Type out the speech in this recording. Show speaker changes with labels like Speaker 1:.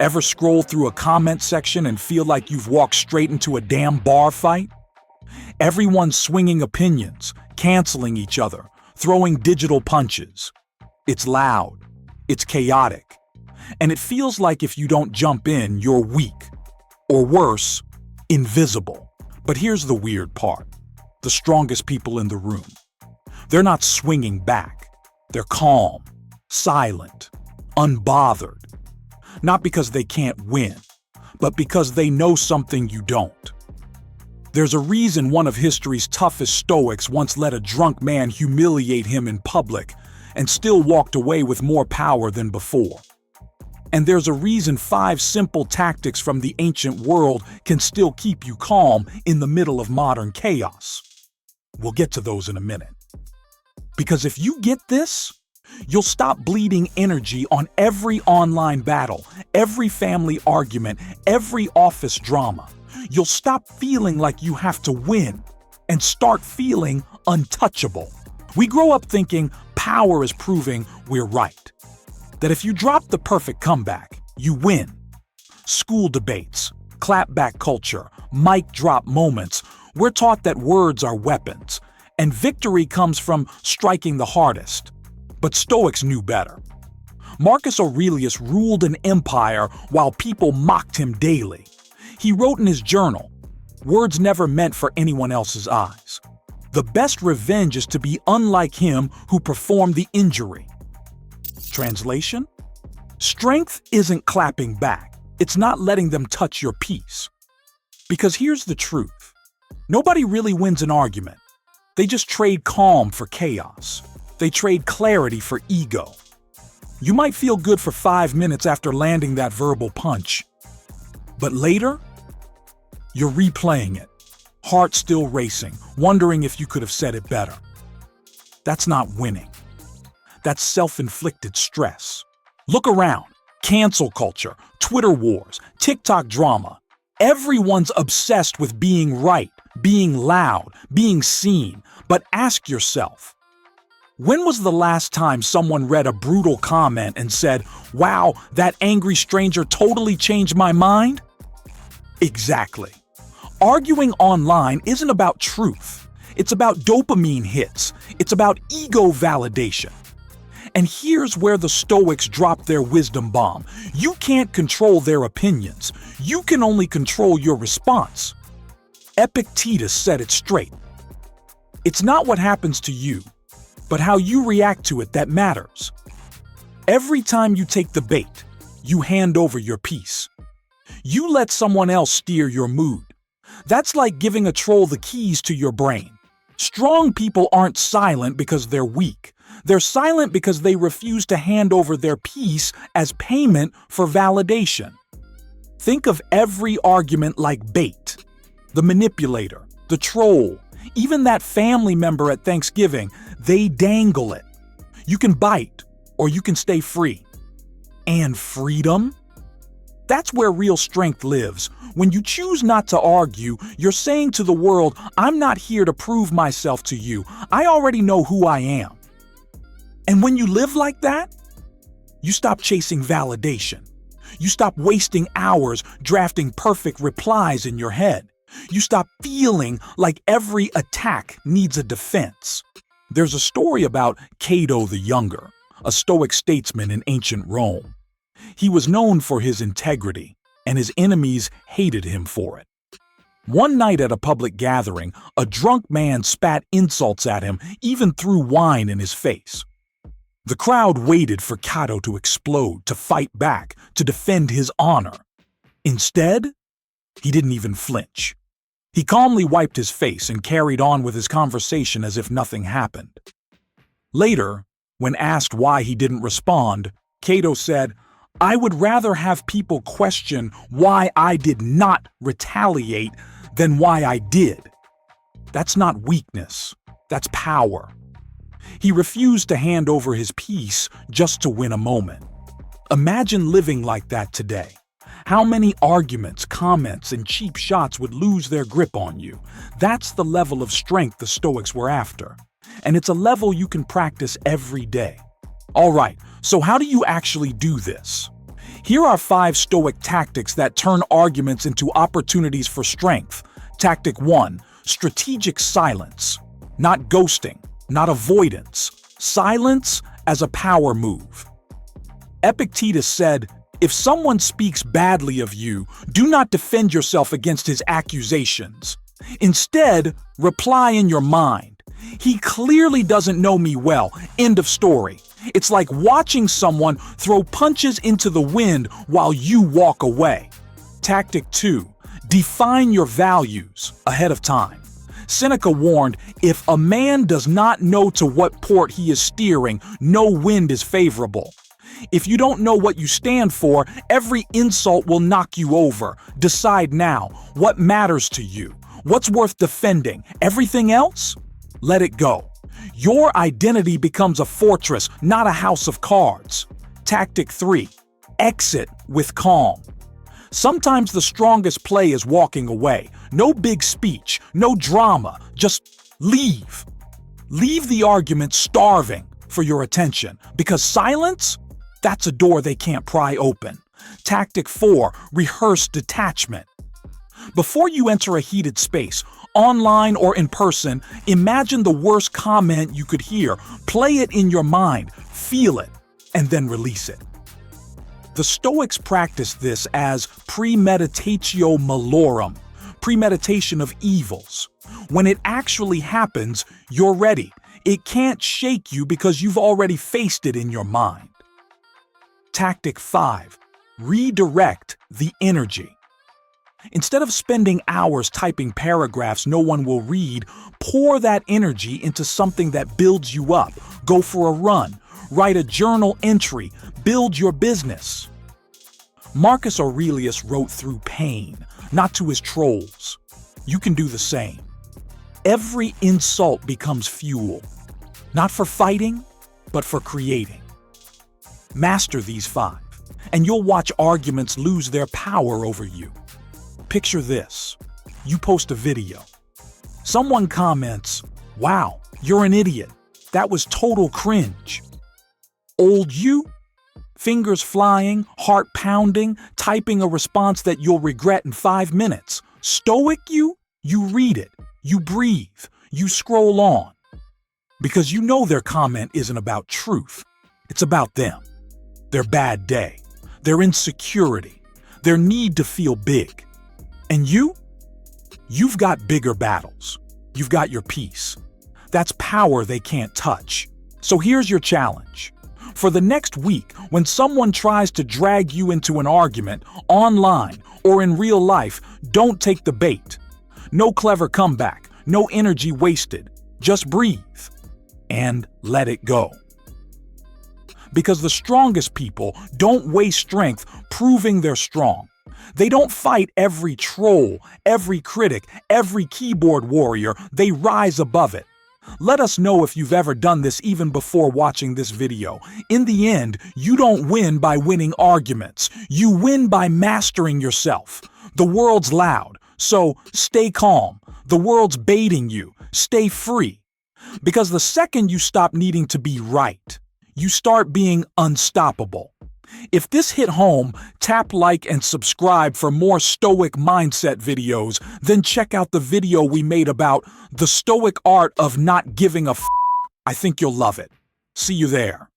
Speaker 1: Ever scroll through a comment section and feel like you've walked straight into a damn bar fight? Everyone's swinging opinions, canceling each other, throwing digital punches. It's loud, it's chaotic, and it feels like if you don't jump in, you're weak. Or worse, invisible. But here's the weird part. The strongest people in the room. They're not swinging back. They're calm, silent, unbothered. Not because they can't win, but because they know something you don't. There's a reason one of history's toughest Stoics once let a drunk man humiliate him in public and still walked away with more power than before. And there's a reason 5 simple tactics from the ancient world can still keep you calm in the middle of modern chaos. We'll get to those in a minute. Because if you get this, you'll stop bleeding energy on every online battle, every family argument, every office drama. You'll stop feeling like you have to win and start feeling untouchable. We grow up thinking power is proving we're right. That if you drop the perfect comeback, you win. School debates, clapback culture, mic drop moments, we're taught that words are weapons, and victory comes from striking the hardest. But Stoics knew better. Marcus Aurelius ruled an empire while people mocked him daily. He wrote in his journal, "Words never meant for anyone else's eyes. The best revenge is to be unlike him who performed the injury." Translation? Strength isn't clapping back. It's not letting them touch your peace. Because here's the truth. Nobody really wins an argument. They just trade calm for chaos. They trade clarity for ego. You might feel good for 5 minutes after landing that verbal punch. But later, you're replaying it, heart still racing, wondering if you could have said it better. That's not winning. That's self-inflicted stress. Look around. Cancel culture, Twitter wars, TikTok drama. Everyone's obsessed with being right, being loud, being seen. But ask yourself, when was the last time someone read a brutal comment and said, "Wow, that angry stranger totally changed my mind"? Exactly. Arguing online isn't about truth. It's about dopamine hits. It's about ego validation. And here's where the Stoics drop their wisdom bomb. You can't control their opinions. You can only control your response. Epictetus said it straight. It's not what happens to you, but how you react to it that matters. Every time you take the bait, you hand over your peace. You let someone else steer your mood. That's like giving a troll the keys to your brain. Strong people aren't silent because they're weak. They're silent because they refuse to hand over their peace as payment for validation. Think of every argument like bait. The manipulator, the troll, even that family member at Thanksgiving, they dangle it. You can bite, or you can stay free. And freedom? That's where real strength lives. When you choose not to argue, you're saying to the world, "I'm not here to prove myself to you. I already know who I am." And when you live like that, you stop chasing validation. You stop wasting hours drafting perfect replies in your head. You stop feeling like every attack needs a defense. There's a story about Cato the Younger, a Stoic statesman in ancient Rome. He was known for his integrity, and his enemies hated him for it. One night at a public gathering, a drunk man spat insults at him, even threw wine in his face. The crowd waited for Cato to explode, to fight back, to defend his honor. Instead, he didn't even flinch. He calmly wiped his face and carried on with his conversation as if nothing happened. Later, when asked why he didn't respond, Cato said, "I would rather have people question why I did not retaliate than why I did." That's not weakness, that's power. He refused to hand over his peace just to win a moment. Imagine living like that today. How many arguments, comments, and cheap shots would lose their grip on you? That's the level of strength the Stoics were after. And it's a level you can practice every day. All right, so how do you actually do this? Here are 5 Stoic tactics that turn arguments into opportunities for strength. Tactic 1. Strategic silence. Not ghosting, not avoidance. Silence as a power move. Epictetus said, "If someone speaks badly of you, do not defend yourself against his accusations. Instead, reply in your mind. He clearly doesn't know me well. End of story." It's like watching someone throw punches into the wind while you walk away. Tactic 2. Define your values ahead of time. Seneca warned, "If a man does not know to what port he is steering, no wind is favorable." If you don't know what you stand for, every insult will knock you over. Decide now. What matters to you? What's worth defending? Everything else? Let it go. Your identity becomes a fortress, not a house of cards. Tactic 3. Exit with calm. Sometimes the strongest play is walking away. No big speech, no drama, just leave. Leave the argument starving for your attention, because silence, that's a door they can't pry open. Tactic 4. Rehearse detachment. Before you enter a heated space, online or in person, imagine the worst comment you could hear. Play it in your mind, feel it, and then release it. The Stoics practice this as premeditatio malorum, premeditation of evils. When it actually happens, you're ready. It can't shake you because you've already faced it in your mind. Tactic 5. Redirect the energy. Instead of spending hours typing paragraphs no one will read, pour that energy into something that builds you up. Go for a run. Write a journal entry. Build your business. Marcus Aurelius wrote through pain, not to his trolls. You can do the same. Every insult becomes fuel, not for fighting, but for creating. Master these 5, and you'll watch arguments lose their power over you. Picture this. You post a video. Someone comments, "Wow, you're an idiot. That was total cringe." Old you? Fingers flying, heart pounding, typing a response that you'll regret in 5 minutes. Stoic you? You read it. You breathe. You scroll on. Because you know their comment isn't about truth. It's about them. Their bad day. Their insecurity. Their need to feel big. And you've got bigger battles. You've got your peace. That's power they can't touch. So here's your challenge. For the next week, when someone tries to drag you into an argument, online or in real life, don't take the bait. No clever comeback, no energy wasted. Just breathe and let it go. Because the strongest people don't waste strength proving they're strong. They don't fight every troll, every critic, every keyboard warrior. They rise above it. Let us know if you've ever done this even before watching this video. In the end, you don't win by winning arguments. You win by mastering yourself. The world's loud, so stay calm. The world's baiting you. Stay free. Because the second you stop needing to be right, you start being unstoppable. If this hit home, tap like and subscribe for more Stoic mindset videos. Then check out the video we made about the Stoic art of not giving a f***. I think you'll love it. See you there.